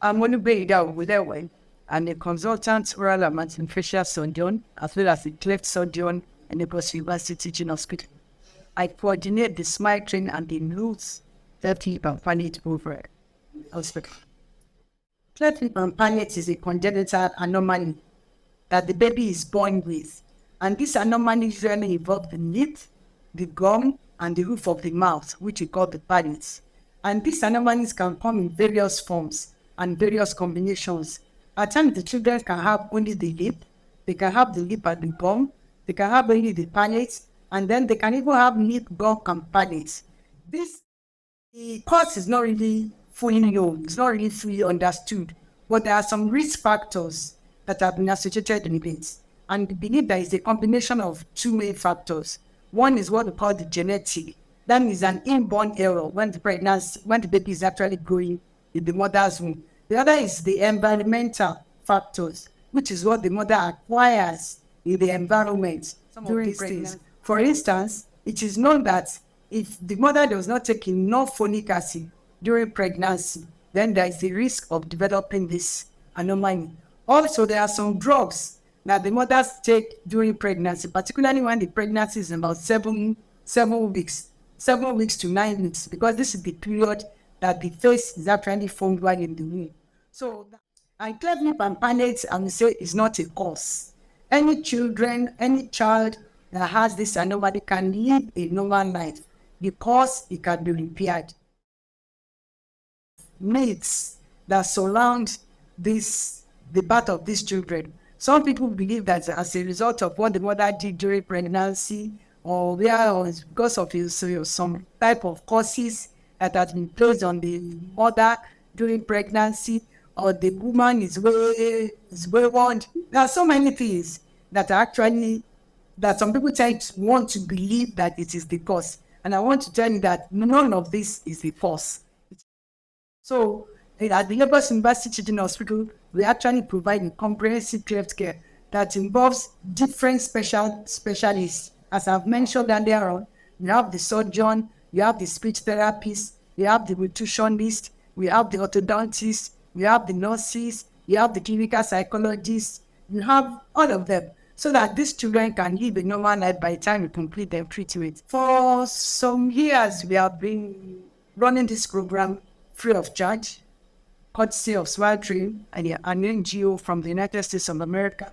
I'm going to be down with that way. I'm a consultant oral and maxillofacial surgeon, as well as a cleft surgeon and a post-university teaching hospital. I coordinate the smile training and the loose cleft lip and palate over hospital. Cleft lip and palate is a congenital anomaly that the baby is born with. And this anomaly usually involves the lip, the gum, and the roof of the mouth, which we call the palate. And these anomalies can come in various forms and various combinations. At times, the children can have only the lip, they can have the lip and the gum, they can have only the palate, and then they can even have lip, gum, and palate. The cause is not really fully known, it's not really fully understood, but there are some risk factors that have been associated with it. And we believe there is a combination of two main factors. One is what we call the genetic. That means an inborn error when the baby is actually growing in the mother's womb. The other is the environmental factors, which is what the mother acquires in the environment during pregnancy. For instance, it is known that if the mother does not take enough folic acid during pregnancy, then there is a risk of developing this anomaly. Also, there are some drugs that the mothers take during pregnancy, particularly when the pregnancy is about 7 weeks to 9 weeks, because this is the period that the face is actually formed while in the womb. So, and cleft lip and palate, I will say, is not a cause. Any child that has this anomaly can live a normal life because it can be repaired. Myths that surround the birth of these children. Some people believe that as a result of what the mother did during pregnancy, or because of some type of causes that has been placed on the mother during pregnancy, or the woman is wayward. There are so many things that some people want to believe that it is the cause. And I want to tell you that none of this is the cause. So, at the Lagos University Teaching Hospital, we actually provide a comprehensive cleft care that involves different specialists. As I've mentioned earlier on, you have the surgeon, you have the speech therapist, you have the nutritionist, we have the orthodontist, you have the nurses, you have the clinical psychologists, you have all of them, so that these children can live a normal life by the time we complete their treatment. For some years, we have been running this program free of charge, courtesy of Smile Dream and an NGO from the United States of America.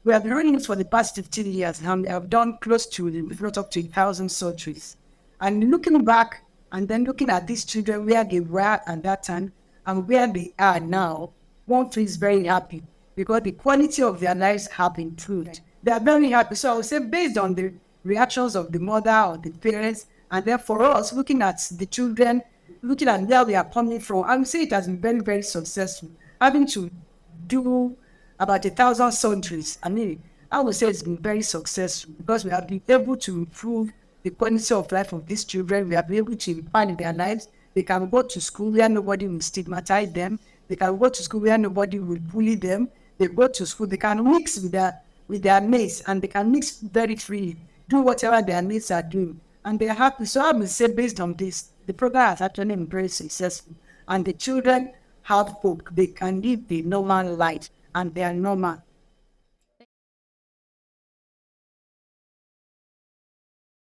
We have been running it for the past 15 years and we have done close to 1,000 surgeries. And looking back and then looking at these children where they were at that time and where they are now, one feels very happy because the quality of their lives have improved. They are very happy. So I would say based on the reactions of the mother or the parents, and then for us looking at the children, looking at where we are coming from, I would say it has been very, very successful. Having to do about 1,000 surgeries, I would say it's been very successful because we have been able to improve the quality of life of these children. We have been able to impact their lives. They can go to school where nobody will stigmatize them. They can go to school where nobody will bully them. They go to school, they can mix with their mates, and they can mix very freely, do whatever their mates are doing, and they're happy. So I would say based on this, the program has actually been very successful, and the children have hope. They can live the normal life, and they are normal.